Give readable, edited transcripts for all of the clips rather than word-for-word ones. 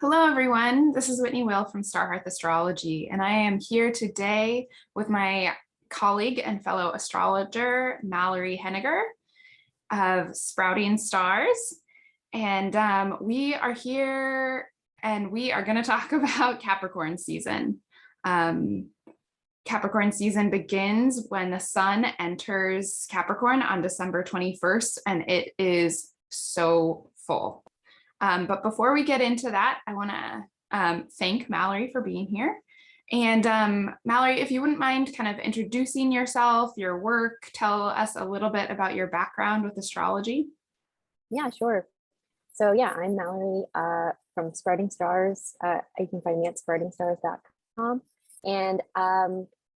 Hello, everyone. This is Whitney Will from Starhearth Astrology, and I am here today with my colleague and fellow astrologer, Mallory Henniger of Sprouting Stars. And we are here and we are going to talk about Capricorn season. Capricorn season begins when the sun enters Capricorn on December 21st, and it is so full. But before we get into that, I want to thank Mallory for being here. And Mallory, if you wouldn't mind kind of introducing yourself, your work, tell us a little bit about your background with astrology. Yeah, sure. So yeah, I'm Mallory from Sprouting Stars. You can find me at sproutingstars.com. And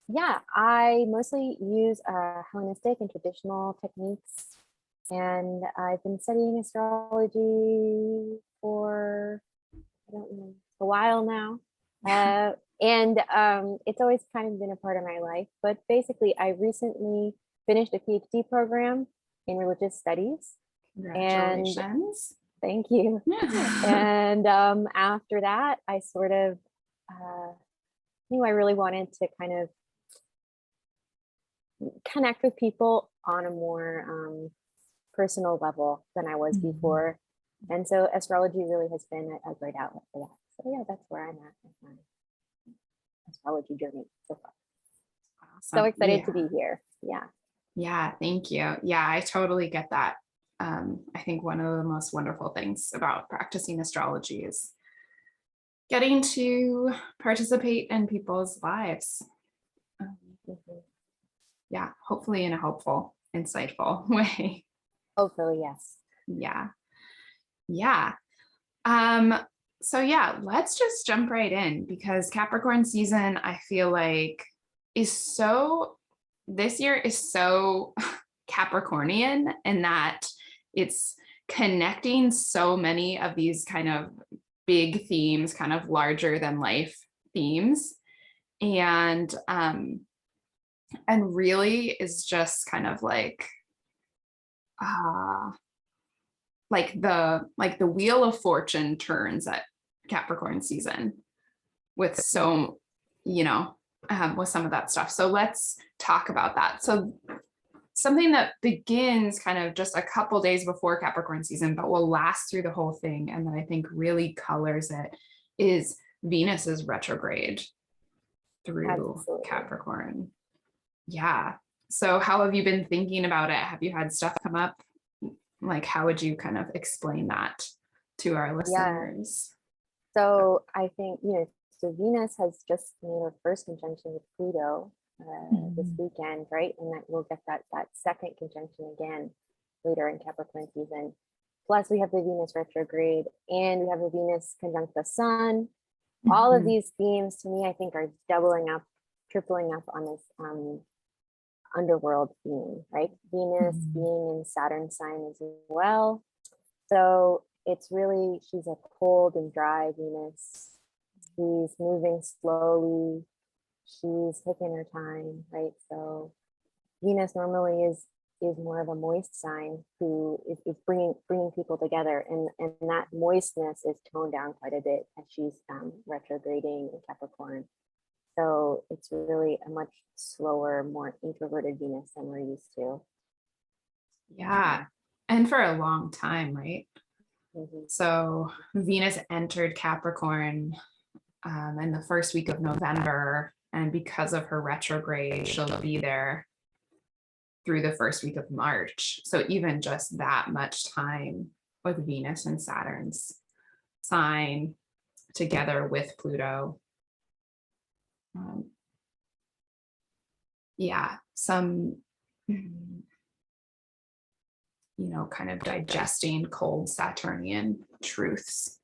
yeah, I mostly use Hellenistic and traditional techniques. And I've been studying astrology for, I don't know, a while now. And it's always kind of been a part of my life. But basically, I recently finished a PhD program in religious studies. Congratulations. And thank you. And after that, I sort of knew I really wanted to kind of connect with people on a more personal level than I was before. And so astrology really has been a great outlet for that. So yeah, that's where I'm at with my astrology journey so far. Awesome. So excited to be here. Yeah. Yeah, thank you. Yeah, I totally get that. I think one of the most wonderful things about practicing astrology is getting to participate in people's lives. Yeah, hopefully in a helpful, insightful way. Hopefully, yes. Yeah. Yeah. So yeah, let's just jump right in because Capricorn season, I feel like this year is so Capricornian in that it's connecting so many of these kind of big themes, kind of larger than life themes. And really is just kind of like the wheel of fortune turns at Capricorn season with with some of that stuff. So let's talk about that. So something that begins kind of just a couple days before Capricorn season, but will last through the whole thing, and that I think really colors it, is Venus's retrograde through Absolutely. Capricorn. Yeah. So how have you been thinking about it? Have you had stuff come up? Like, how would you kind of explain that to our listeners? Yeah. So I think, so Venus has just made her first conjunction with Pluto this weekend, right? And that we'll get that second conjunction again later in Capricorn season. Plus we have the Venus retrograde and we have the Venus conjunct the sun. All of these themes to me, I think, are doubling up, tripling up on this underworld theme, right? Venus being in Saturn sign as well. So it's really, she's a cold and dry Venus. She's moving slowly. She's taking her time, right? So Venus normally is more of a moist sign who is bringing people together, and that moistness is toned down quite a bit as she's retrograding in Capricorn. So it's really a much slower, more introverted Venus than we're used to. Yeah, and for a long time, right? So Venus entered Capricorn in the first week of November, and because of her retrograde, she'll be there through the first week of March. So even just that much time with Venus and Saturn's sign together with Pluto. Yeah, some, kind of digesting cold Saturnian truths.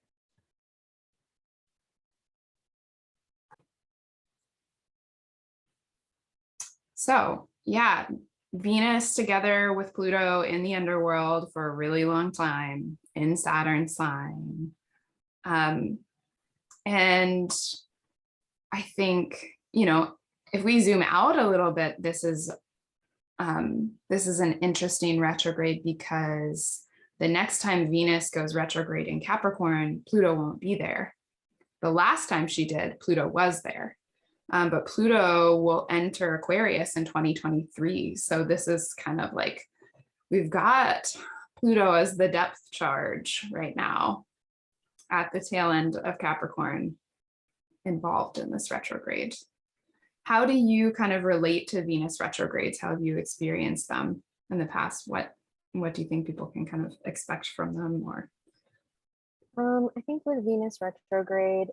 So yeah, Venus together with Pluto in the underworld for a really long time in Saturn's sign. And I think, if we zoom out a little bit, this is an interesting retrograde because the next time Venus goes retrograde in Capricorn, Pluto won't be there. the last time she did, Pluto was there. But Pluto will enter Aquarius in 2023. So this is kind of like, we've got Pluto as the depth charge right now at the tail end of Capricorn involved in this retrograde. How do you kind of relate to Venus retrogrades? How have you experienced them in the past? What do you think people can kind of expect from them? Or I think with Venus retrograde,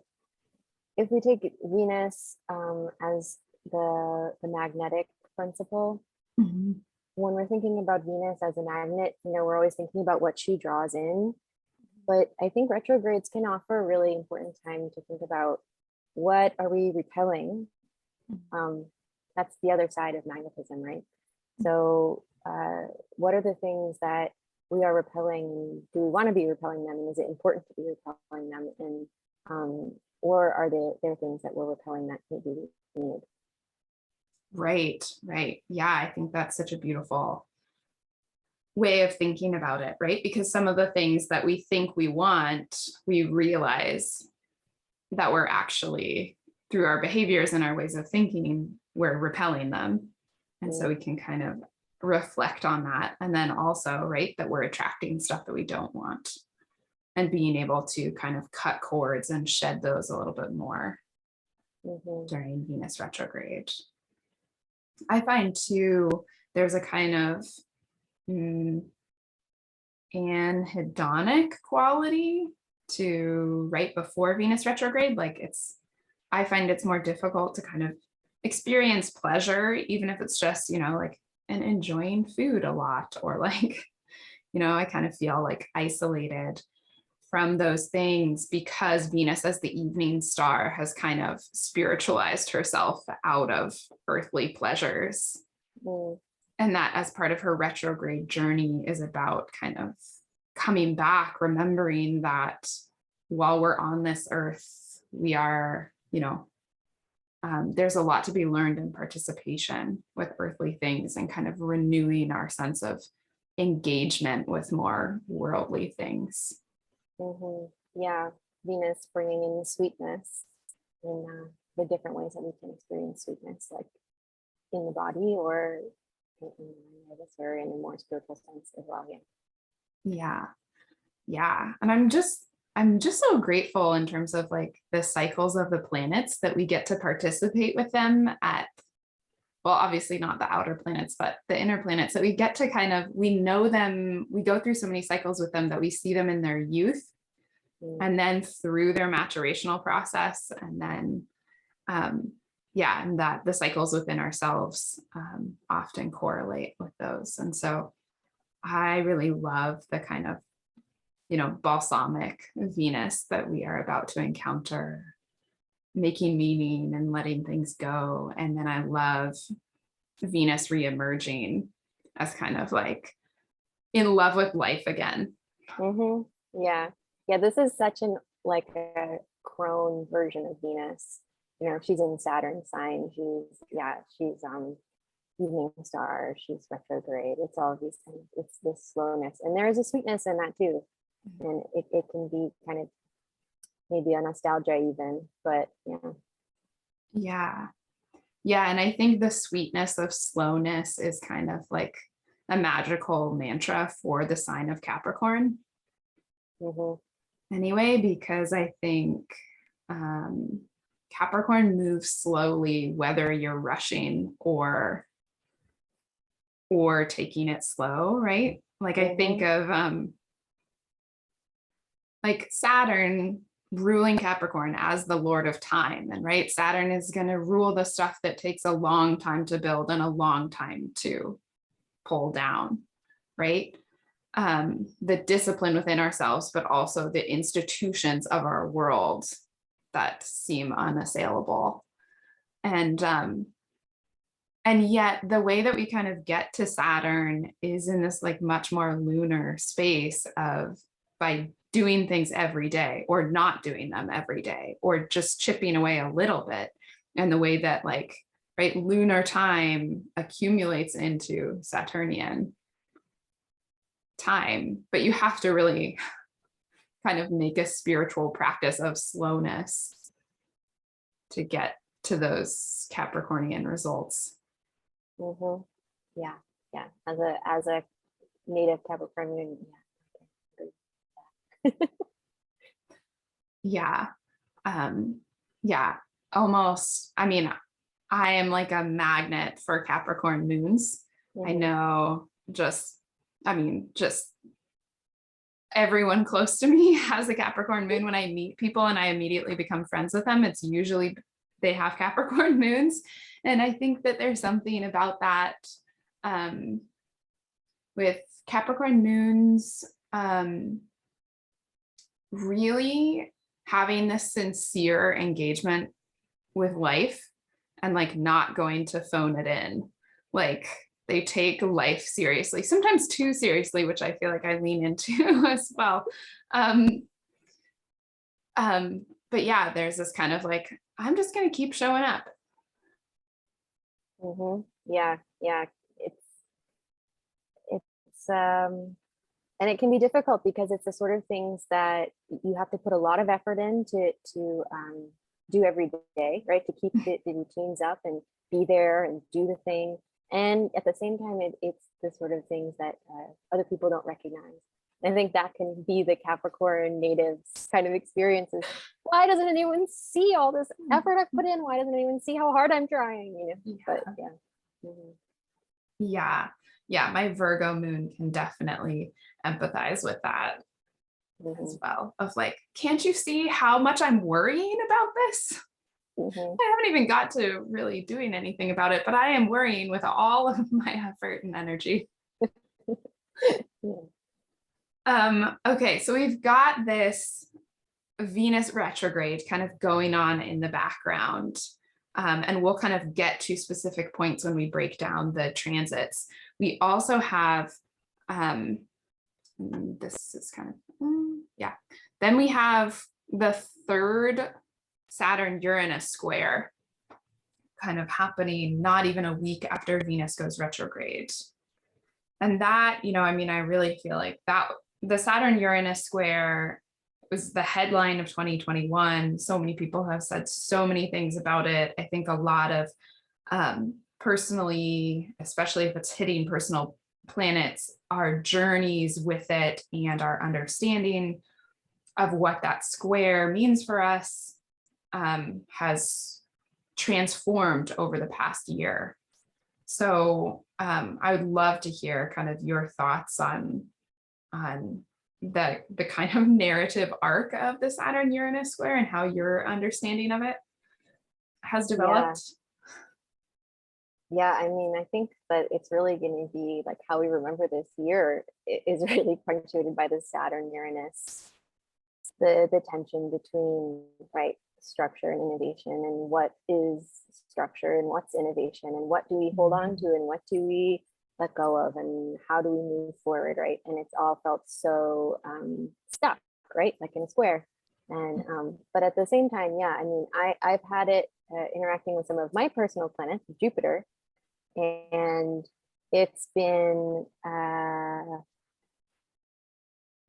if we take Venus as the magnetic principle, mm-hmm. when we're thinking about Venus as a magnet, we're always thinking about what she draws in. But I think retrogrades can offer a really important time to think about what are we repelling. That's the other side of magnetism, right? So what are the things that we are repelling? Do we want to be repelling them? And is it important to be repelling them? And or are there things that we're repelling that maybe we need? Right. Yeah, I think that's such a beautiful way of thinking about it, right? Because some of the things that we think we want, we realize that we're actually, through our behaviors and our ways of thinking, we're repelling them. And so we can kind of reflect on that. And then also, right, that we're attracting stuff that we don't want, and being able to kind of cut cords and shed those a little bit more during Venus retrograde. I find too, there's a kind of anhedonic quality to right before Venus retrograde. Like I find it's more difficult to kind of experience pleasure, even if it's just, like and enjoying food a lot, or like, I kind of feel like isolated from those things because Venus as the evening star has kind of spiritualized herself out of earthly pleasures. And that as part of her retrograde journey is about kind of coming back, remembering that while we're on this earth, we are, there's a lot to be learned in participation with earthly things and kind of renewing our sense of engagement with more worldly things. Yeah, Venus bringing in the sweetness in the different ways that we can experience sweetness, like in the body or in the nervous or in a more spiritual sense as well. Yeah. And I'm just so grateful in terms of like the cycles of the planets that we get to participate with them at, well, obviously not the outer planets, but the inner planets, that we get to kind of, we know them, we go through so many cycles with them that we see them in their youth and then through their maturational process. And then, and that the cycles within ourselves often correlate with those. And so I really love the kind of, balsamic Venus that we are about to encounter, making meaning and letting things go. And then I love Venus reemerging as kind of like in love with life again. Yeah, this is such like a crone version of Venus. She's in Saturn sign. She's evening star. She's retrograde. It's all these things. It's this slowness, and there is a sweetness in that too. And it can be kind of maybe a nostalgia even, but yeah. And I think the sweetness of slowness is kind of like a magical mantra for the sign of Capricorn. Anyway, because I think Capricorn moves slowly, whether you're rushing or taking it slow, right? Like I think of like Saturn ruling Capricorn as the Lord of time, and right, Saturn is going to rule the stuff that takes a long time to build and a long time to pull down, right? The discipline within ourselves, but also the institutions of our world that seem unassailable. And yet the way that we kind of get to Saturn is in this like much more lunar space of by doing things every day or not doing them every day or just chipping away a little bit. And the way that like, right, lunar time accumulates into Saturnian time, but you have to really kind of make a spiritual practice of slowness to get to those Capricornian results. Mm-hmm. Yeah, yeah. As a native Capricorn, yeah. Yeah. Yeah, almost. I mean, I am like a magnet for Capricorn moons. I Mhm. know just everyone close to me has a Capricorn moon. When I meet people and I immediately become friends with them, it's usually they have Capricorn moons. And I think that there's something about that with Capricorn moons really having this sincere engagement with life and like not going to phone it in. Like they take life seriously, sometimes too seriously, which I feel like I lean into as well. But yeah, there's this kind of like, I'm just going to keep showing up. Mm-hmm. Yeah, yeah. It's and it can be difficult because it's the sort of things that you have to put a lot of effort in to do every day, right? To keep the routines up and be there and do the thing. And at the same time, it's the sort of things that other people don't recognize. I think that can be the Capricorn natives kind of experiences. Why doesn't anyone see all this effort I've put in? Why doesn't anyone see how hard I'm trying? You know, Yeah. but yeah. Mm-hmm. Yeah, my Virgo moon can definitely empathize with that Mm-hmm. as well, of like, can't you see how much I'm worrying about this? Mm-hmm. I haven't even got to really doing anything about it, but I am worrying with all of my effort and energy. Okay, so we've got this Venus retrograde kind of going on in the background. And we'll kind of get to specific points when we break down the transits. We also have, this is kind of, yeah. Then we have the third Saturn-Uranus square kind of happening not even a week after Venus goes retrograde. And that, I mean, I really feel like that the Saturn-Uranus square was the headline of 2021. So many people have said so many things about it. I think a lot of personally, especially if it's hitting personal planets, our journeys with it and our understanding of what that square means for us has transformed over the past year. So I would love to hear kind of your thoughts on the kind of narrative arc of the Saturn Uranus square and how your understanding of it has developed. Yeah, I mean, I think that it's really going to be like how we remember this year is really punctuated by the Saturn Uranus, the tension between right structure and innovation, and what is structure and what's innovation, and what do we hold on to and what do we let go of, and how do we move forward, right? And it's all felt so stuck, right, like in a square. And but at the same time, yeah, I mean, I've had it interacting with some of my personal planets, Jupiter, and it's been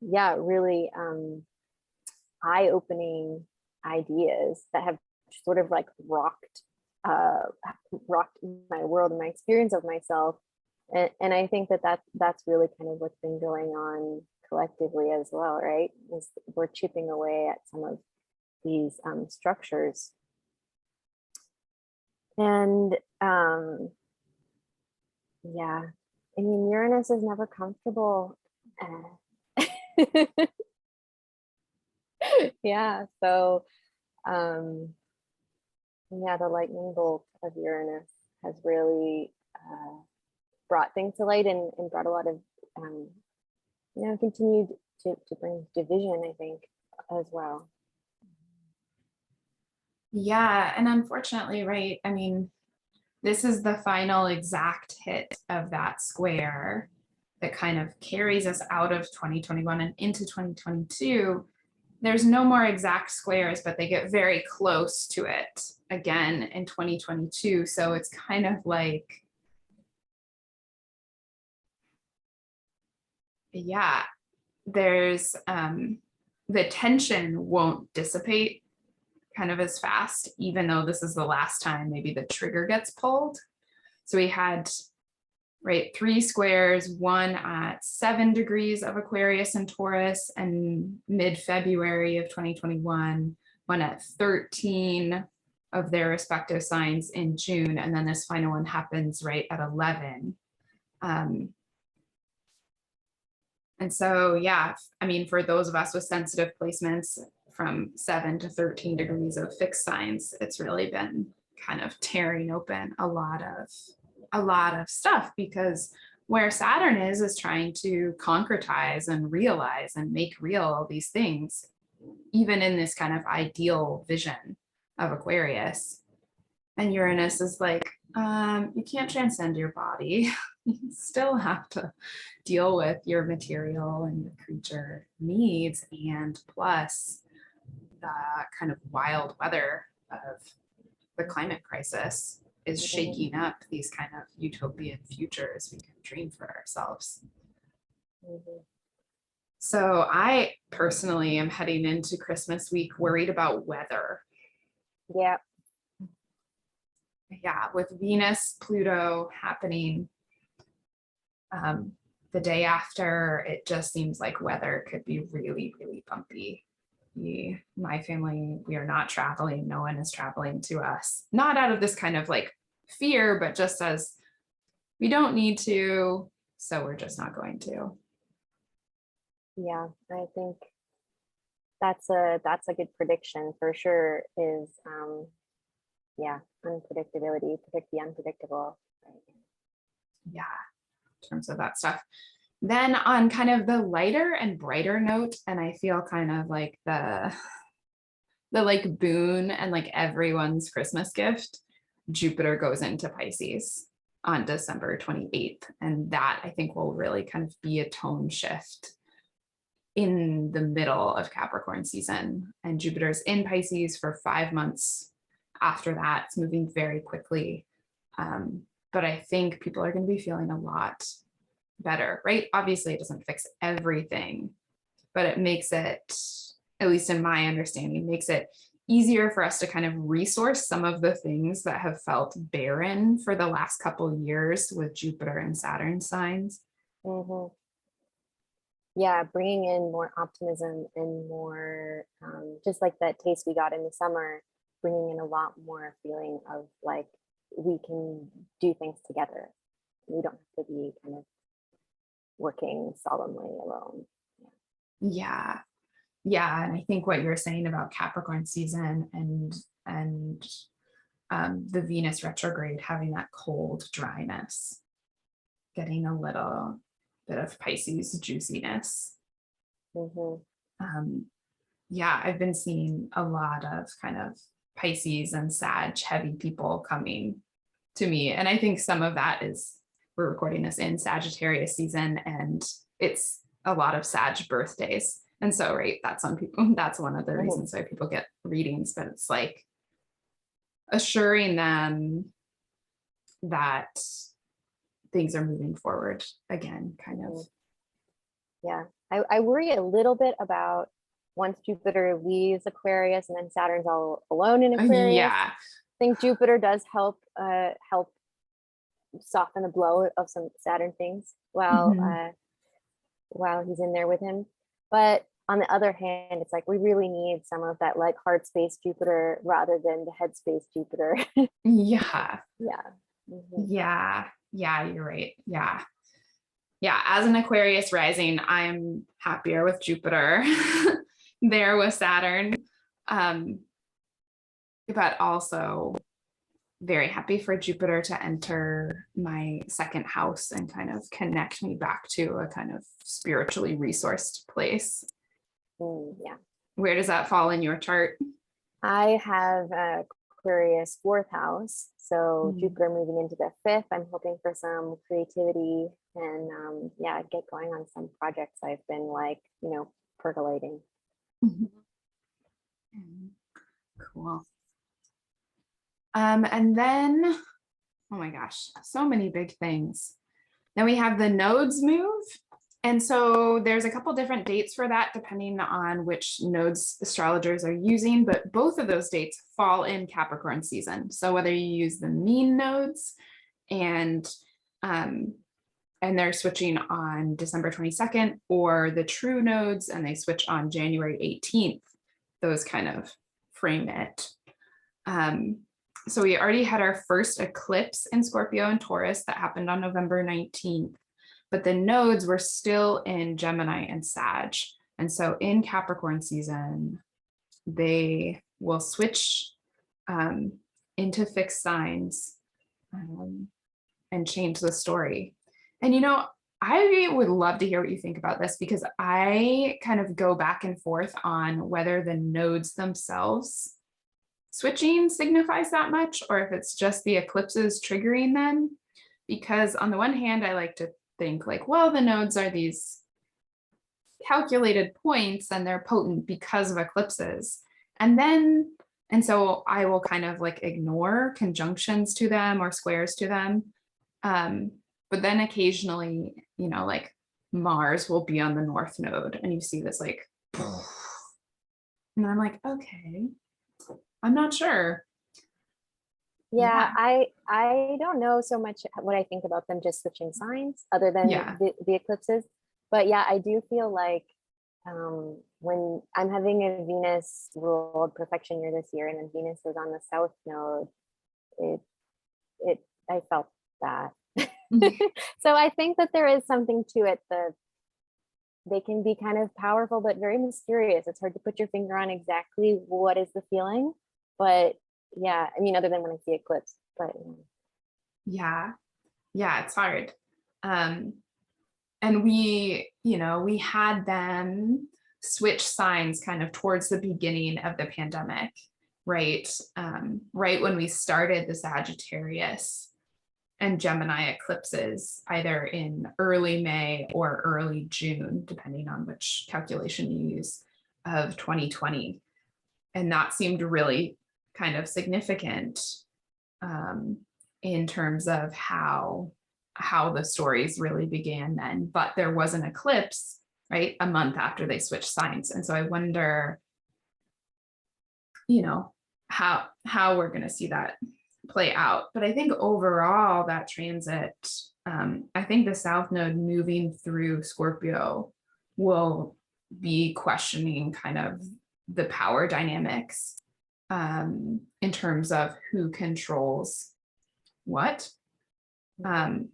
yeah, really eye-opening ideas that have sort of like rocked my world and my experience of myself. And I think that's really kind of what's been going on collectively as well, right? Is we're chipping away at some of these structures. And yeah, I mean, Uranus is never comfortable. Yeah, so yeah, the lightning bolt of Uranus has really brought things to light and brought a lot of continued to bring division, I think, as well. Yeah, and unfortunately, right, I mean, this is the final exact hit of that square that kind of carries us out of 2021 and into 2022. There's no more exact squares, but they get very close to it again in 2022. So it's kind of like, yeah, there's the tension won't dissipate kind of as fast, even though this is the last time maybe the trigger gets pulled. So we had, right, 3 squares, one at 7 degrees of Aquarius and Taurus and mid-February of 2021, one at 13 of their respective signs in June, and then this final one happens right at 11. And so, yeah, I mean, for those of us with sensitive placements from 7 to 13 degrees of fixed signs, it's really been kind of tearing open a lot of stuff, because where Saturn is trying to concretize and realize and make real all these things, even in this kind of ideal vision of Aquarius. And Uranus is like, you can't transcend your body. You still have to deal with your material and your creature needs, and plus the kind of wild weather of the climate crisis is shaking up these kind of utopian futures we can dream for ourselves. So I personally am heading into Christmas week worried about weather. Yeah. Yeah, with Venus, Pluto happening the day after, it just seems like weather could be really, really bumpy. My family, we are not traveling. No one is traveling to us. Not out of this kind of like fear, but just as we don't need to, so we're just not going to. Yeah, I think that's a good prediction for sure. Is yeah, unpredictability, predict the unpredictable. Yeah, in terms of that stuff. Then on kind of the lighter and brighter note, and I feel kind of like the like boon and like everyone's Christmas gift, Jupiter goes into Pisces on December 28th. And that I think will really kind of be a tone shift in the middle of Capricorn season. And Jupiter's in Pisces for 5 months. After that, it's moving very quickly. But I think people are going to be feeling a lot better, right? Obviously, it doesn't fix everything, but it makes it, at least in my understanding, makes it easier for us to kind of resource some of the things that have felt barren for the last couple of years with Jupiter and Saturn signs. Mm-hmm. Yeah, bringing in more optimism and more, just like that taste we got in the summer, bringing in a lot more feeling of like we can do things together. We don't have to be kind of working solemnly alone. Yeah. And I think what you're saying about Capricorn season and the Venus retrograde having that cold dryness, getting a little bit of Pisces juiciness. Yeah, I've been seeing a lot of kind of Pisces and Sag heavy people coming to me. And I think some of that is, we're recording this in Sagittarius season, and it's a lot of Sag birthdays. And so, right, that's on people, that's one of the reasons why people get readings, but it's like assuring them that things are moving forward again, kind of. Yeah, I worry a little bit about once Jupiter leaves Aquarius and then Saturn's all alone in Aquarius. Yeah. I think Jupiter does help soften the blow of some Saturn things while he's in there with him. But on the other hand, it's like we really need some of that like heart space Jupiter rather than the head space Jupiter. Yeah. Yeah, you're right. Yeah, as an Aquarius rising, I'm happier with Jupiter there with Saturn, but also very happy for Jupiter to enter my second house and kind of connect me back to a kind of spiritually resourced place. Yeah. Where does that fall in your chart? I have Aquarius 4th house. So Jupiter moving into the 5th. I'm hoping for some creativity and get going on some projects I've been like, percolating. Cool. And then, oh my gosh, so many big things. Then we have the nodes move. And so there's a couple different dates for that, depending on which nodes astrologers are using, but both of those dates fall in Capricorn season. So whether you use the mean nodes and they're switching on December 22nd, or the true nodes and they switch on January 18th, those kind of frame it. So we already had our first eclipse in Scorpio and Taurus that happened on November 19th, but the nodes were still in Gemini and Sag. And so in Capricorn season, they will switch into fixed signs and change the story. And, I would love to hear what you think about this, because I kind of go back and forth on whether the nodes themselves switching signifies that much, or if it's just the eclipses triggering them. Because on the one hand, I like to think like, well, the nodes are these calculated points and they're potent because of eclipses. And so I will kind of like ignore conjunctions to them or squares to them. But then occasionally, like Mars will be on the North Node and you see this like, and I'm like, okay, I'm not sure. Yeah, I don't know so much what I think about them just switching signs other than the eclipses. But yeah, I do feel like when I'm having a Venus ruled perfection year this year, and then Venus is on the South Node, I felt that. So I think that there is something to it. They can be kind of powerful, but very mysterious. It's hard to put your finger on exactly what is the feeling, but yeah, I mean, other than when I see eclipse, but yeah, it's hard. And we had them switch signs kind of towards the beginning of the pandemic, right? Right when we started the Sagittarius and Gemini eclipses, either in early May or early June, depending on which calculation you use, of 2020. And that seemed really kind of significant in terms of how the stories really began then. But there was an eclipse, right, a month after they switched signs. And so I wonder, how we're going to see that play out. But I think overall that transit, I think the South Node moving through Scorpio will be questioning kind of the power dynamics in terms of who controls what. I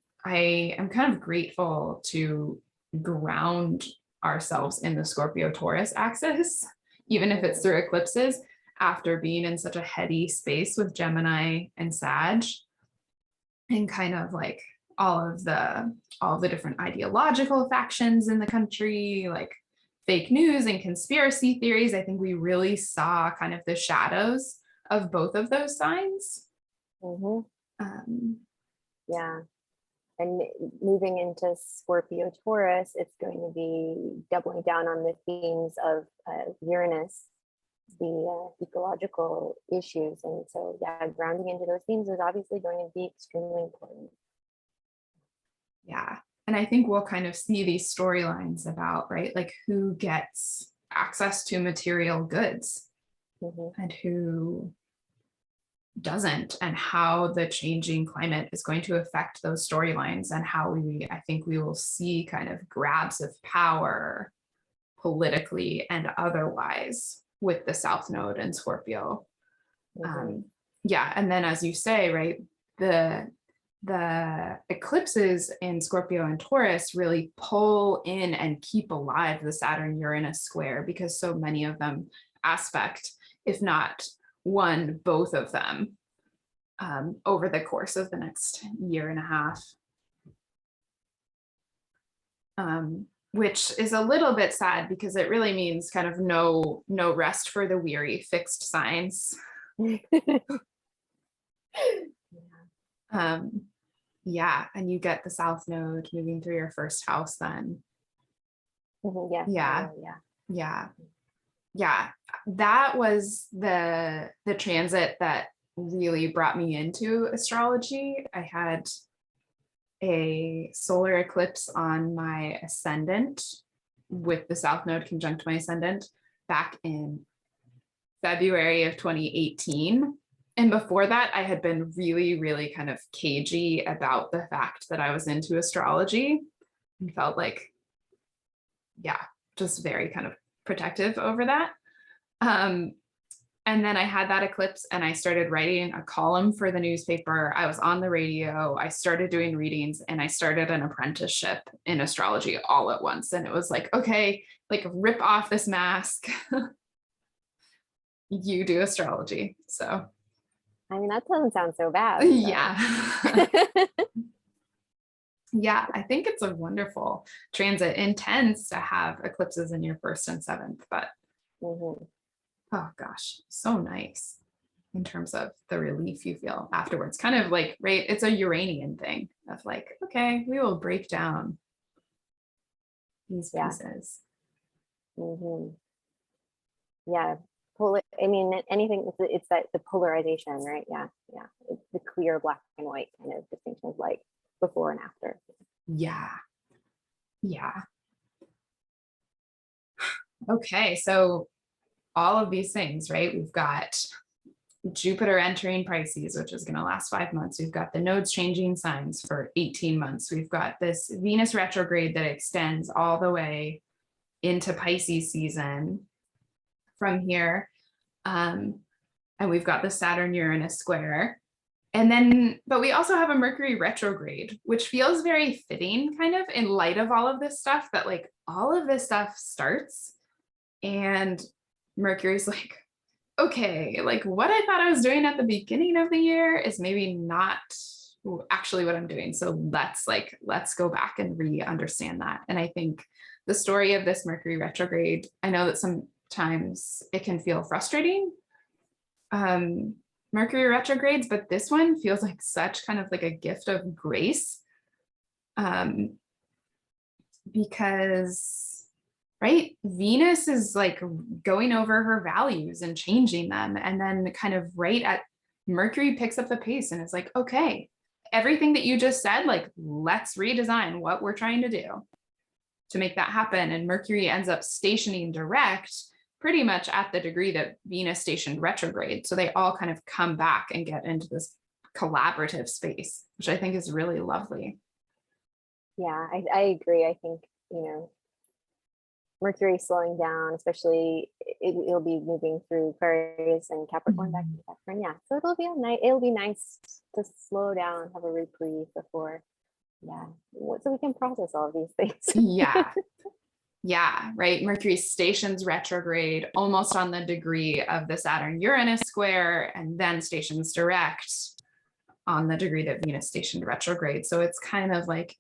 am kind of grateful to ground ourselves in the Scorpio Taurus axis, even if it's through eclipses, after being in such a heady space with Gemini and Sag, and kind of like all of the different ideological factions in the country, like fake news and conspiracy theories. I think we really saw kind of the shadows of both of those signs. Yeah. And moving into Scorpio Taurus, it's going to be doubling down on the themes of Uranus, the ecological issues. And so, yeah, grounding into those themes is obviously going to be extremely important. Yeah. And I think we'll kind of see these storylines about, right, like who gets access to material goods and who doesn't, and how the changing climate is going to affect those storylines, and how I think we will see kind of grabs of power politically and otherwise with the South Node and Scorpio. Yeah. And then, as you say, right, the eclipses in Scorpio and Taurus really pull in and keep alive the Saturn-Uranus square, because so many of them aspect, if not one, both of them over the course of the next year and a half. Which is a little bit sad, because it really means kind of no rest for the weary, fixed signs. Yeah, and you get the South Node moving through your first house then. Yeah. That was the transit that really brought me into astrology. I had a solar eclipse on my ascendant with the South Node conjunct my ascendant back in February of 2018. And before that, I had been really, really kind of cagey about the fact that I was into astrology and felt like, yeah, just very kind of protective over that. And then I had that eclipse and I started writing a column for the newspaper. I was on the radio. I started doing readings and I started an apprenticeship in astrology all at once. And it was like, okay, like rip off this mask. You do astrology. So, I mean, that doesn't sound so bad. yeah. Yeah, I think it's a wonderful transit. It tends to have eclipses in your first and seventh, but oh gosh, so nice in terms of the relief you feel afterwards. Kind of like, right, it's a Uranian thing of like, okay, we will break down these pieces. Yeah. I mean, anything, it's that the polarization, right? Yeah. It's the clear black and white kind of distinction of like before and after. Yeah. Okay, so all of these things, right? We've got Jupiter entering Pisces, which is going to last 5 months. We've got the nodes changing signs for 18 months. We've got this Venus retrograde that extends all the way into Pisces season from here. And we've got the Saturn Uranus square. And then, but we also have a Mercury retrograde, which feels very fitting kind of in light of all of this stuff, that like all of this stuff starts and Mercury's like, okay, like what I thought I was doing at the beginning of the year is maybe not actually what I'm doing. So let's go back and re-understand that. And I think the story of this Mercury retrograde, I know that sometimes it can feel frustrating, Mercury retrogrades, but this one feels like such kind of like a gift of grace, because right, Venus is like going over her values and changing them, and then kind of right at Mercury picks up the pace and it's like, okay, everything that you just said, like let's redesign what we're trying to do to make that happen. And Mercury ends up stationing direct pretty much at the degree that Venus stationed retrograde. So they all kind of come back and get into this collaborative space, which I think is really lovely. Yeah, I agree. I think, Mercury slowing down, especially it'll be moving through Aquarius and Capricorn back to Capricorn. Yeah, so it'll be nice to slow down, have a reprieve before, so we can process all of these things. Yeah, right. Mercury stations retrograde almost on the degree of the Saturn Uranus square, and then stations direct on the degree that Venus stationed retrograde. So it's kind of like,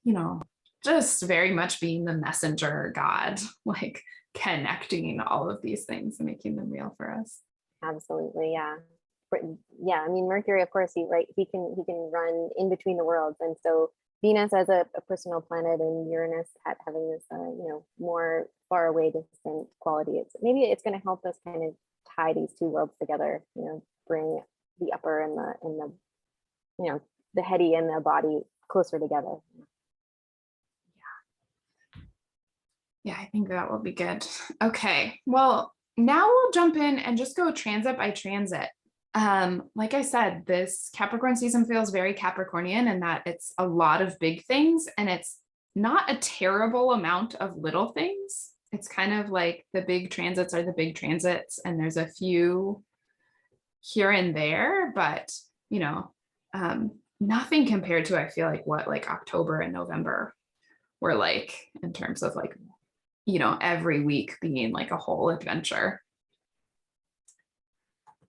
just very much being the messenger god, like connecting all of these things and making them real for us. Absolutely, yeah. I mean, Mercury, of course, he can run in between the worlds, and so Venus as a personal planet and Uranus having this, more far away distant quality. It's going to help us kind of tie these two worlds together. Bring the upper and the heady and the body closer together. Yeah, I think that will be good. Okay, well, now we'll jump in and just go transit by transit. Like I said, this Capricorn season feels very Capricornian in that it's a lot of big things and it's not a terrible amount of little things. It's kind of like the big transits are the big transits, and there's a few here and there, but nothing compared to, I feel like, what like October and November were like in terms of like, every week being like a whole adventure.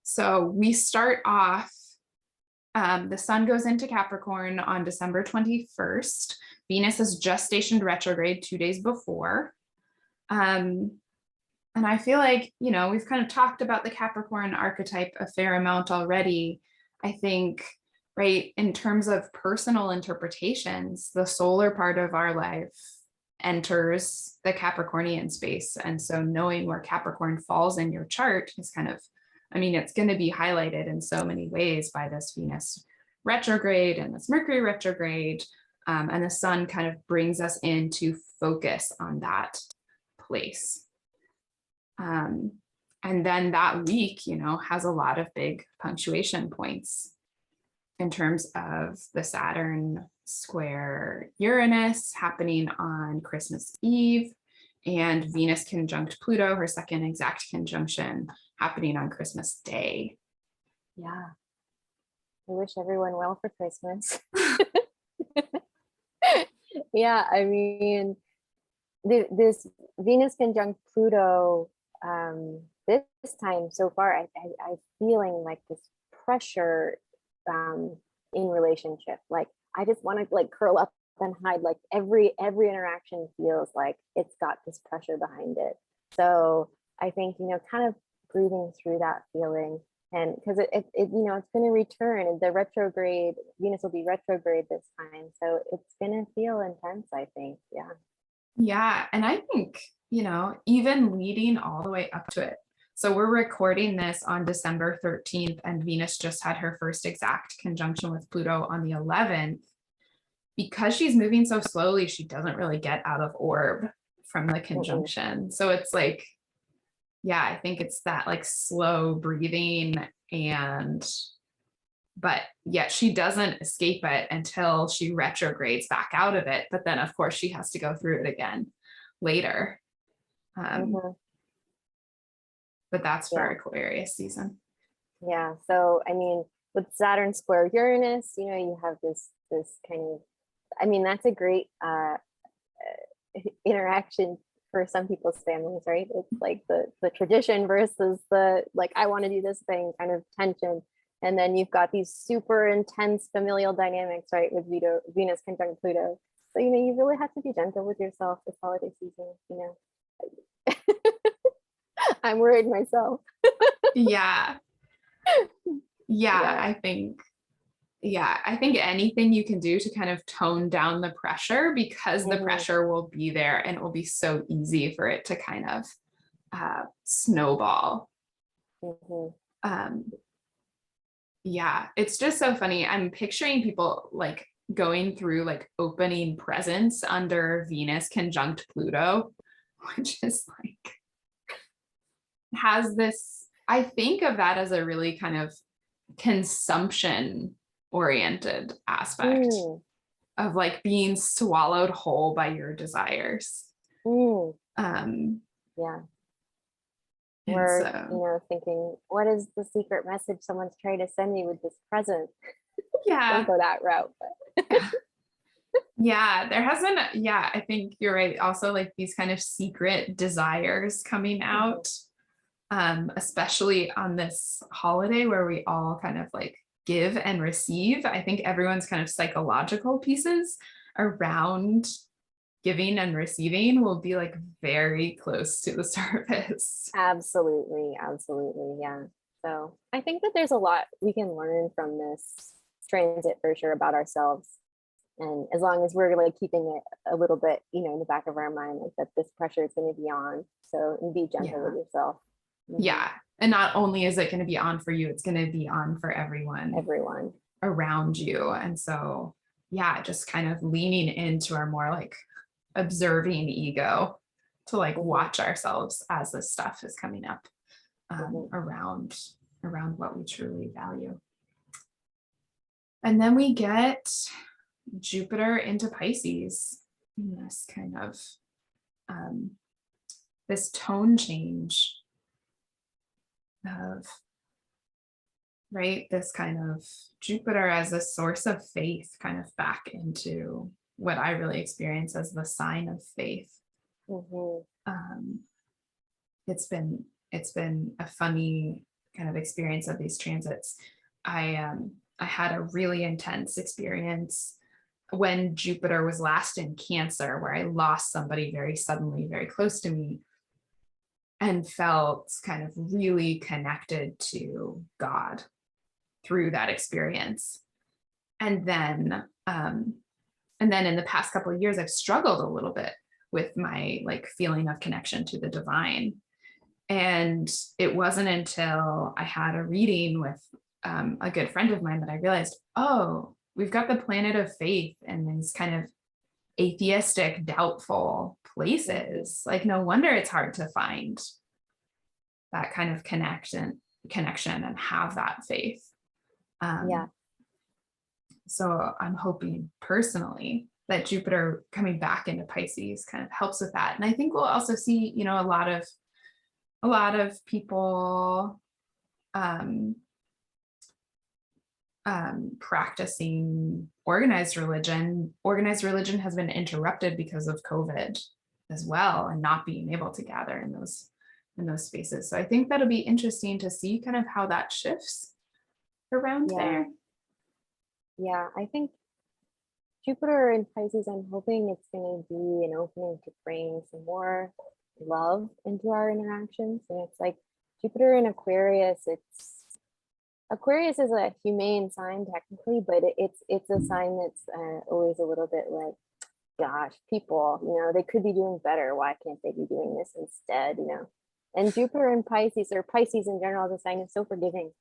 So we start off, the sun goes into Capricorn on December 21st. Venus is just stationed retrograde 2 days before. And I feel like, we've kind of talked about the Capricorn archetype a fair amount already. I think, right, in terms of personal interpretations, the solar part of our life enters the Capricornian space. And so knowing where Capricorn falls in your chart is kind of, it's going to be highlighted in so many ways by this Venus retrograde and this Mercury retrograde. And the sun kind of brings us into focus on that place. And then that week, has a lot of big punctuation points in terms of the Saturn square Uranus happening on Christmas Eve, and Venus conjunct Pluto, her second exact conjunction, happening on Christmas Day. Yeah. I wish everyone well for Christmas. Yeah, I mean, this Venus conjunct Pluto, this time so far, I'm feeling like this pressure in relationship. Like I just want to like curl up and hide. Like every interaction feels like it's got this pressure behind it. So I think, kind of breathing through that feeling, and because it's going to return, and the retrograde Venus will be retrograde this time, so it's going to feel intense, I think. Yeah, and I think, even leading all the way up to it. So we're recording this on December 13th, and Venus just had her first exact conjunction with Pluto on the 11th. Because she's moving so slowly, she doesn't really get out of orb from the conjunction. So it's like, yeah, I think it's that like slow breathing, but yet she doesn't escape it until she retrogrades back out of it. But then of course she has to go through it again later. But that's for Aquarius season. Yeah. So, I mean, with Saturn square Uranus, you have this kind of, I mean, that's a great interaction for some people's families, right? It's like the tradition versus the, like, I want to do this thing kind of tension. And then you've got these super intense familial dynamics, right? With Venus conjunct Pluto. So, you really have to be gentle with yourself this holiday season, I'm worried myself. Yeah. I think anything you can do to kind of tone down the pressure, because the pressure will be there and it will be so easy for it to kind of snowball. It's just so funny. I'm picturing people like going through like opening presents under Venus conjunct Pluto, which is like, has this, I think of that as a really kind of consumption oriented aspect of like being swallowed whole by your desires. Or thinking, what is the secret message someone's trying to send me with this present? Don't go that route. But there has been, I think you're right, also like these kind of secret desires coming out, especially on this holiday where we all kind of like give and receive. I think everyone's kind of psychological pieces around giving and receiving will be like very close to the surface. Absolutely. Yeah. So I think that there's a lot we can learn from this transit for sure about ourselves. And as long as we're like keeping it a little bit, in the back of our mind, like that this pressure is going to be on. So, and be gentle with yourself. Yeah. And not only is it going to be on for you, it's going to be on for everyone around you. And so, just kind of leaning into our more like observing ego to like watch ourselves as this stuff is coming up around what we truly value. And then we get Jupiter into Pisces, this kind of this tone change of, right, this kind of Jupiter as a source of faith, kind of back into what I really experience as the sign of faith. It's been a funny kind of experience of these transits. I had a really intense experience when Jupiter was last in Cancer, where I lost somebody very suddenly, very close to me, and felt kind of really connected to God through that experience. And then in the past couple of years, I've struggled a little bit with my like feeling of connection to the divine. And it wasn't until I had a reading with a good friend of mine that I realized, oh, we've got the planet of faith and these kind of atheistic, doubtful places. Like, no wonder it's hard to find that kind of connection and have that faith. Yeah. So I'm hoping personally that Jupiter coming back into Pisces kind of helps with that. And I think we'll also see, you know, a lot of people practicing organized religion. Organized religion has been interrupted because of COVID as well, and not being able to gather in those spaces. So I think that'll be interesting to see kind of how that shifts around there. Yeah, I think Jupiter in Pisces, I'm hoping it's going to be an opening to bring some more love into our interactions. And it's like Jupiter in Aquarius, Aquarius is a humane sign technically, but it's a sign that's always a little bit like, gosh, people, you know, they could be doing better. Why can't they be doing this instead, you know? And Jupiter in Pisces, or Pisces in general, as a sign, is so forgiving.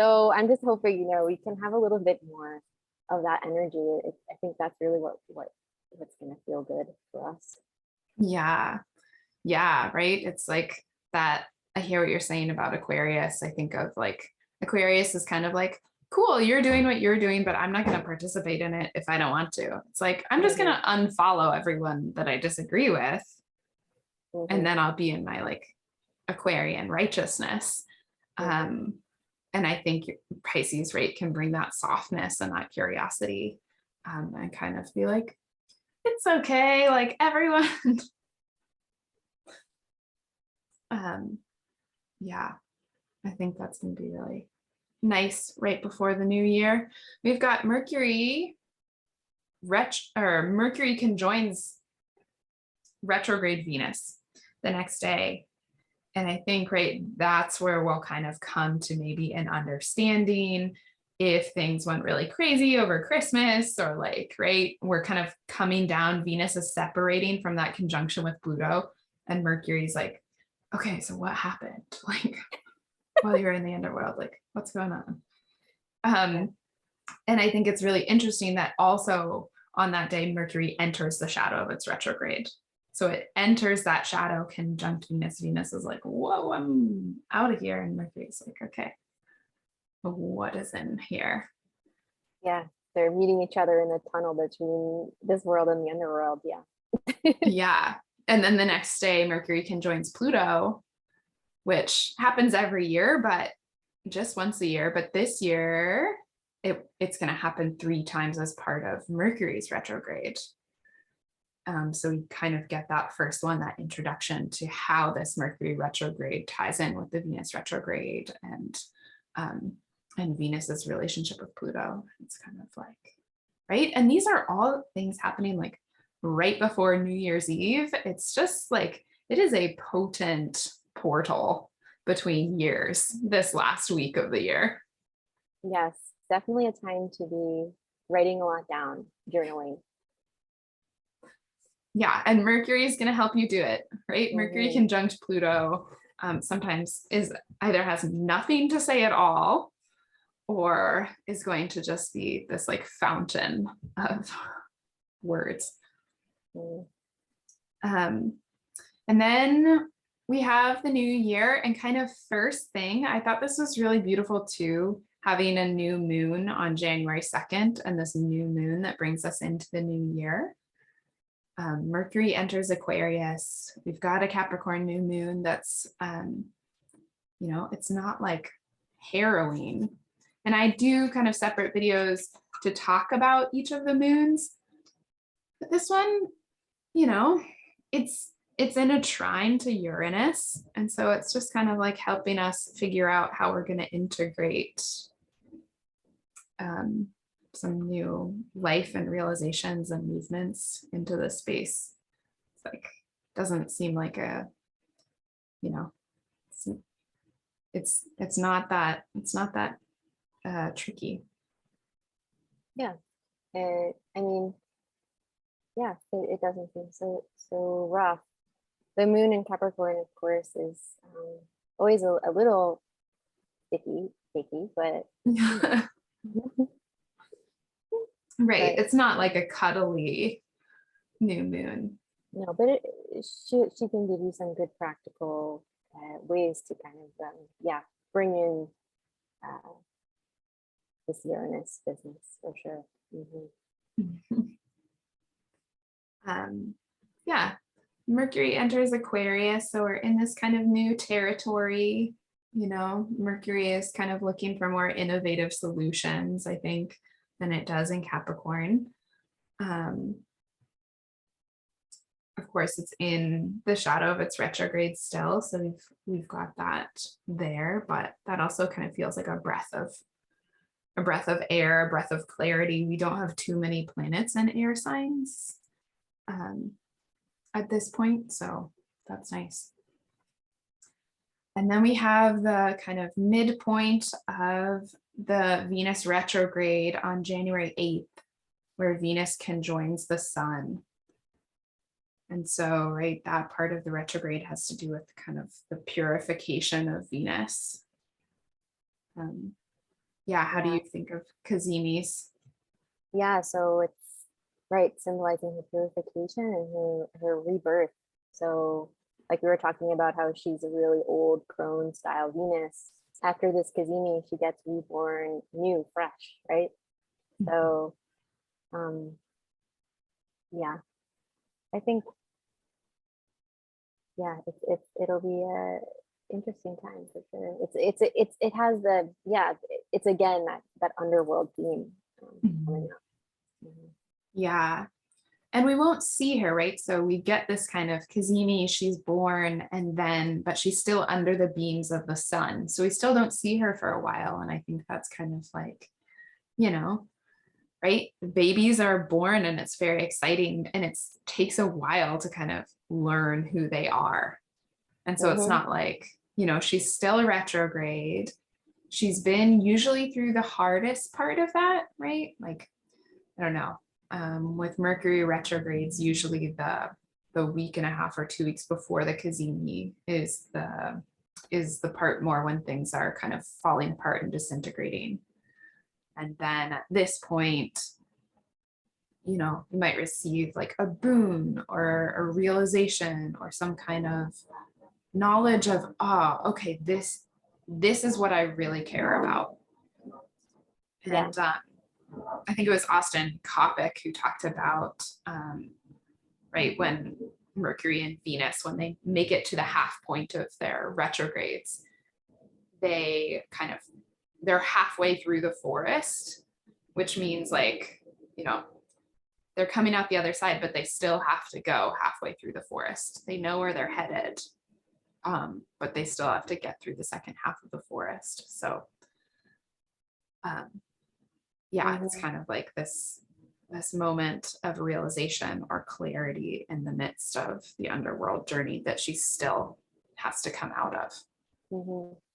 So I'm just hoping, you know, we can have a little bit more of that energy. I think that's really what's going to feel good for us. Yeah, right. It's like that. I hear what you're saying about Aquarius. I think of like Aquarius is kind of like, cool, you're doing what you're doing, but I'm not going to participate in it if I don't want to. It's like, I'm just going to unfollow everyone that I disagree with. And then I'll be in my like Aquarian righteousness. And I think Pisces, right, can bring that softness and that curiosity, and kind of be like, it's okay, like everyone. Yeah, I think that's going to be really nice right before the new year. We've got Mercury conjoins retrograde Venus the next day. And I think, right, that's where we'll kind of come to maybe an understanding if things went really crazy over Christmas, or like, right, we're kind of coming down. Venus is separating from that conjunction with Pluto, and Mercury's like, okay, so what happened? Like, while you're in the underworld, like, what's going on? And I think it's really interesting that also on that day, Mercury enters the shadow of its retrograde. So it enters that shadow conjunct Venus. Venus is like, whoa, I'm out of here. And Mercury's like, okay, what is in here? Yeah, they're meeting each other in a tunnel between this world and the underworld. Yeah. Yeah. And then the next day, Mercury conjoins Pluto, which happens every year, but just once a year. But this year, it's going to happen 3 times as part of Mercury's retrograde. So we kind of get that first one, that introduction to how this Mercury retrograde ties in with the Venus retrograde and Venus's relationship with Pluto. It's kind of like, right? And these are all things happening like right before New Year's Eve. It's just like, it is a potent portal between years this last week of the year. Yes, definitely a time to be writing a lot down, journaling. Yeah, and Mercury is going to help you do it, right? Mercury conjunct Pluto sometimes either has nothing to say at all, or is going to just be this like fountain of words. And then we have the new year, and kind of first thing, I thought this was really beautiful too, having a new moon on January 2nd, and this new moon that brings us into the new year. Mercury enters Aquarius. We've got a Capricorn new moon that's, it's not like harrowing. And I do kind of separate videos to talk about each of the moons. But this one, it's in a trine to Uranus. And so it's just kind of like helping us figure out how we're going to integrate some new life and realizations and movements into this space. It's like, doesn't seem like it's not that tricky. Yeah. I mean, yeah, it doesn't seem so rough. The moon in Capricorn, of course, is always a little sticky, but Right. But It's not like a cuddly new moon. no, but she can give you some good practical ways to kind of bring in this Uranus business for sure. Yeah. Mercury enters Aquarius, so we're in this kind of new territory. Mercury is kind of looking for more innovative solutions, I think, than it does in Capricorn. Of course, it's in the shadow of its retrograde still, so we've got that there, but that also kind of feels like a breath of air, a breath of clarity. We don't have too many planets in air signs at this point, so that's nice. And then we have the kind of midpoint of the Venus retrograde on January 8th, where Venus conjoins the sun. And so, right, that part of the retrograde has to do with kind of the purification of Venus. How do you think of Cazimi's? Yeah, so it's right, symbolizing her purification and her rebirth. So like we were talking about how she's a really old crone style Venus. After this Cazimi, she gets reborn new, fresh, right? So I think it'll be a interesting time for sure. It has it's again that underworld theme coming up. Yeah. And we won't see her, right? So we get this kind of Cazimi, she's born, but she's still under the beams of the sun. So we still don't see her for a while. And I think that's kind of like, right? Babies are born and it's very exciting, and it takes a while to kind of learn who they are. And so it's not like, she's still a retrograde. She's been usually through the hardest part of that, right? Like, I don't know. With Mercury retrogrades, usually the week and a half or 2 weeks before the Cazimi is the part more when things are kind of falling apart and disintegrating. And then at this point, you might receive like a boon or a realization or some kind of knowledge of, okay, this is what I really care about. And I think it was Austin Coppock who talked about, right, when Mercury and Venus, when they make it to the half point of their retrogrades, they're halfway through the forest, which means like, they're coming out the other side, but they still have to go halfway through the forest. They know where they're headed, but they still have to get through the second half of the forest. So it's kind of like this moment of realization or clarity in the midst of the underworld journey that she still has to come out of.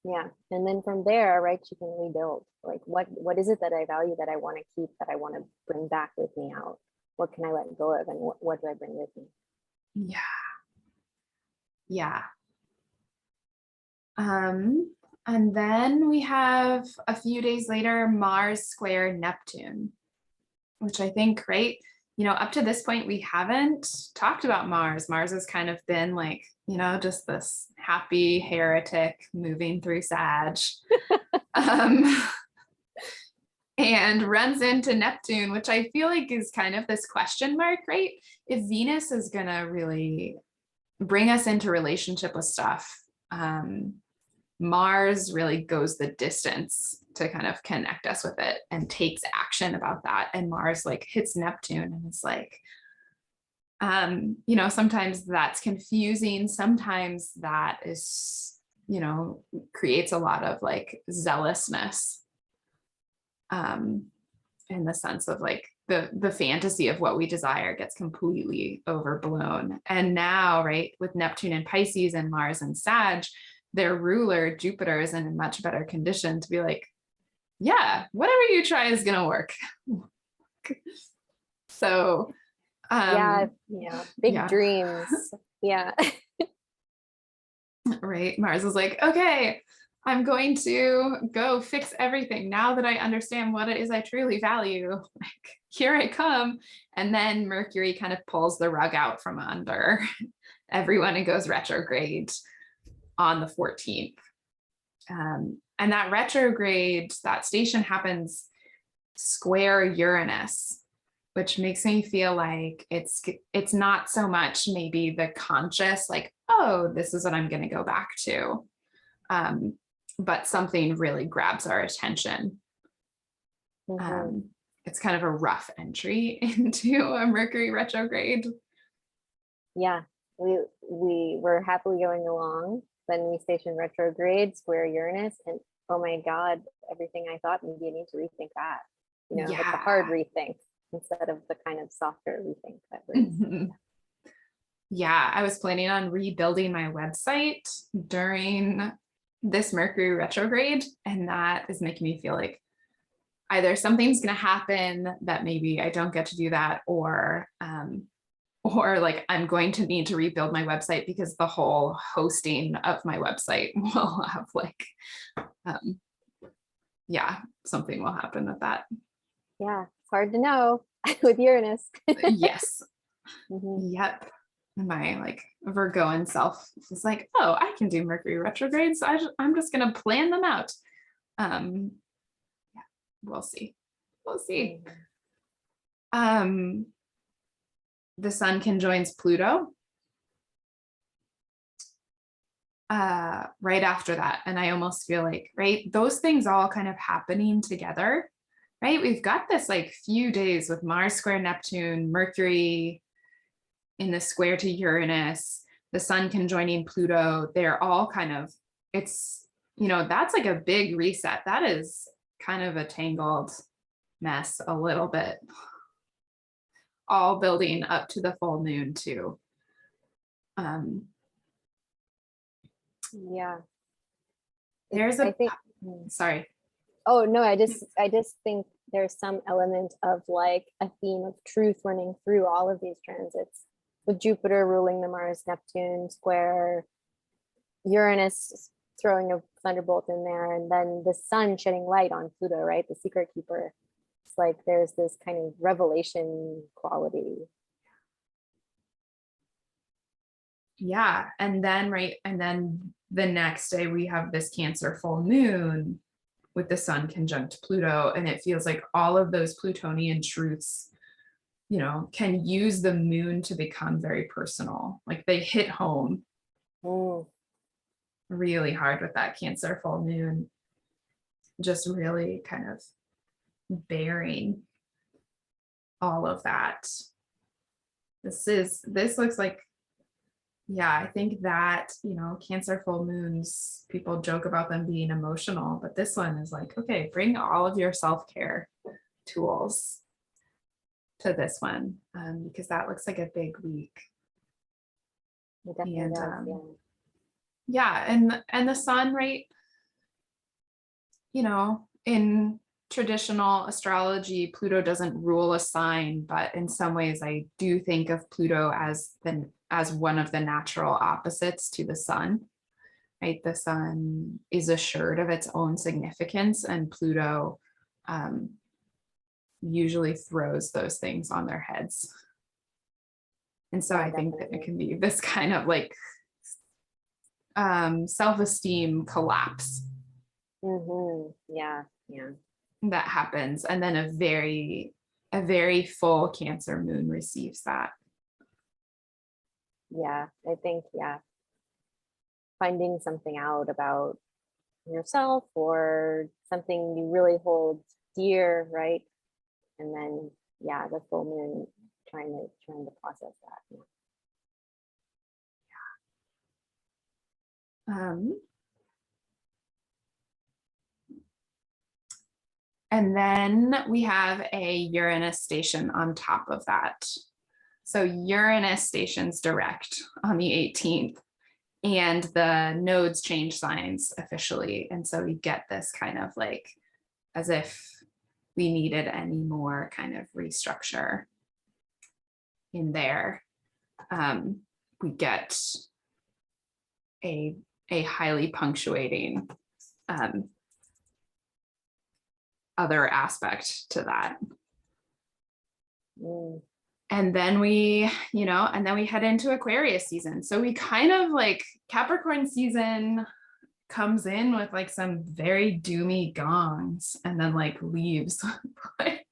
Yeah, and then from there, right, she can rebuild. Like, what is it that I value, that I want to keep, that I want to bring back with me out? What can I let go of, and what do I bring with me? Yeah. And then we have a few days later, Mars square Neptune, which I think, right, up to this point, we haven't talked about Mars. Mars has kind of been like, just this happy heretic moving through Sag. And runs into Neptune, which I feel like is kind of this question mark, right? If Venus is going to really bring us into relationship with stuff, Mars really goes the distance to kind of connect us with it and takes action about that. And Mars like hits Neptune and it's like, sometimes that's confusing. Sometimes that is, creates a lot of like zealousness, in the sense of like the fantasy of what we desire gets completely overblown. And now, right, with Neptune and Pisces and Mars and Sag, their ruler Jupiter is in a much better condition to be like, yeah, whatever you try is gonna work. So big dreams. Yeah. Right, Mars is like, okay, I'm going to go fix everything now that I understand what it is I truly value. Like, here I come. And then Mercury kind of pulls the rug out from under everyone and goes retrograde on the 14th. And that retrograde, that station happens square Uranus, which makes me feel like it's not so much maybe the conscious, like, oh, this is what I'm going to go back to. But something really grabs our attention. It's kind of a rough entry into a Mercury retrograde. Yeah, we were happily going along. Then we station retrograde, square Uranus, and oh my God, everything I thought, maybe I need to rethink that. You know, like the hard rethink instead of the kind of softer rethink that we're Yeah, I was planning on rebuilding my website during this Mercury retrograde, and that is making me feel like either something's going to happen that maybe I don't get to do that, or like I'm going to need to rebuild my website because the whole hosting of my website will have like, something will happen with that. Yeah, it's hard to know with Uranus. Yes. Yep. My like Virgoan self is like, oh, I can do Mercury retrogrades. I'm just gonna plan them out. We'll see. The sun conjoins Pluto right after that, and I almost feel like, right, those things all kind of happening together, right? We've got this like few days with Mars square Neptune, Mercury in the square to Uranus, the sun conjoining Pluto. They're all kind of, it's, that's like a big reset. That is kind of a tangled mess a little bit, all building up to the full moon too. Yeah. There's I think, sorry. Oh no, I just think there's some element of like a theme of truth running through all of these transits, with Jupiter ruling the Mars Neptune square, Uranus throwing a thunderbolt in there, and then the sun shedding light on Pluto, right? The secret keeper. It's like there's this kind of revelation quality. Yeah. And then the next day we have this Cancer full moon with the sun conjunct Pluto. And it feels like all of those Plutonian truths, can use the moon to become very personal. Like they hit home really hard with that Cancer full moon, just really kind of bearing all of that. This looks like, I think that, Cancer full moons, people joke about them being emotional, but this one is like, okay, bring all of your self-care tools to this one, because that looks like a big week. It definitely does, and the sun, right? In traditional astrology, Pluto doesn't rule a sign, but in some ways I do think of Pluto as one of the natural opposites to the sun, right? The sun is assured of its own significance, and Pluto usually throws those things on their heads. And so I think that it can be this kind of like self-esteem collapse. Yeah. That happens, and then a very full Cancer moon receives that. I think finding something out about yourself or something you really hold dear, right? And then the full moon trying to process that. And then we have a Uranus station on top of that. So Uranus stations direct on the 18th, and the nodes change signs officially. And so we get this kind of like, as if we needed any more kind of restructure in there. We get a highly punctuating other aspect to that. Mm. And then we head into Aquarius season. So we kind of like Capricorn season comes in with like some very doomy gongs and then like leaves like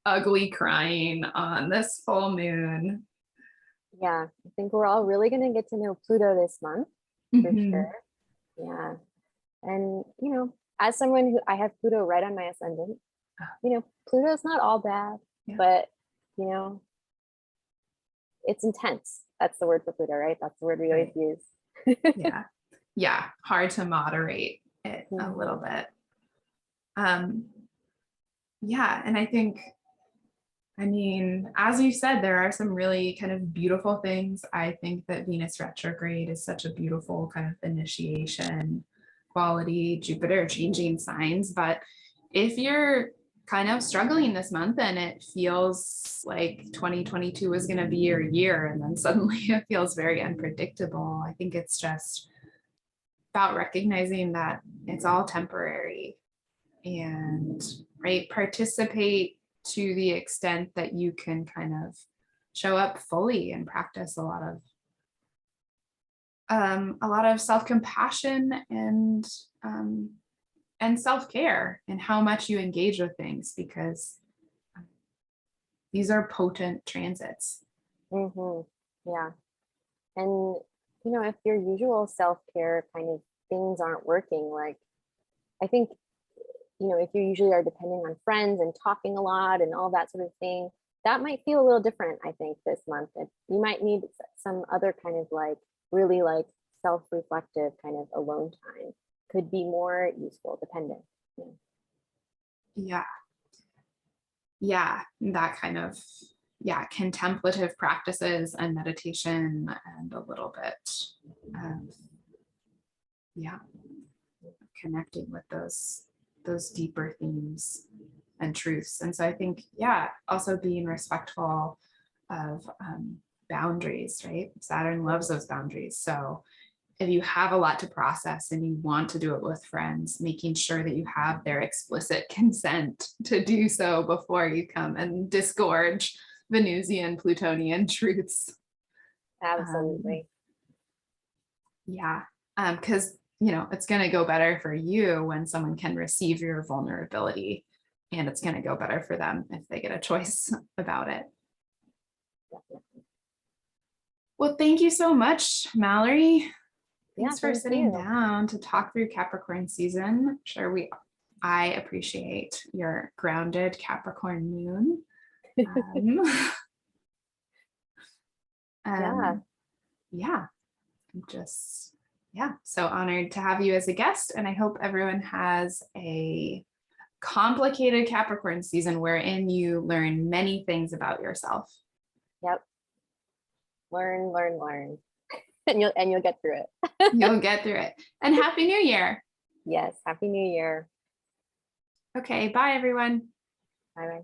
ugly crying on this full moon. Yeah, I think we're all really going to get to know Pluto this month for Mhm. sure. Yeah. And, as someone who I have Pluto right on my ascendant, Pluto's not all bad, Yeah. but, it's intense. That's the word for Pluto, right? That's the word we always use. Yeah. Yeah. Hard to moderate it a little bit. Yeah. And I think, as you said, there are some really kind of beautiful things. I think that Venus retrograde is such a beautiful kind of initiation quality, Jupiter changing signs. But if you're kind of struggling this month and it feels like 2022 is going to be your year, and then suddenly it feels very unpredictable, I think it's just about recognizing that it's all temporary and participate to the extent that you can kind of show up fully and practice a lot of self-compassion and self-care and how much you engage with things, because these are potent transits. Yeah. And, if your usual self-care kind of things aren't working, like, I think, if you usually are depending on friends and talking a lot and all that sort of thing, that might feel a little different, I think, this month. You might need some other kind of like really like self-reflective kind of alone time. Could be more useful, dependent. Yeah. That kind of, contemplative practices and meditation and a little bit of, connecting with those deeper themes and truths. And so I think, also being respectful of boundaries, right? Saturn loves those boundaries. So if you have a lot to process and you want to do it with friends, making sure that you have their explicit consent to do so before you come and disgorge Venusian, Plutonian truths. Absolutely. Because it's going to go better for you when someone can receive your vulnerability, and it's going to go better for them if they get a choice about it. Well, thank you so much, Mallory. Thanks for sitting down to talk through Capricorn season. I appreciate your grounded Capricorn moon. I'm just, so honored to have you as a guest. And I hope everyone has a complicated Capricorn season wherein you learn many things about yourself. Yep. Learn. And you'll get through it. You'll get through it. And Happy New Year. Yes, Happy New Year. Okay, bye everyone. Bye.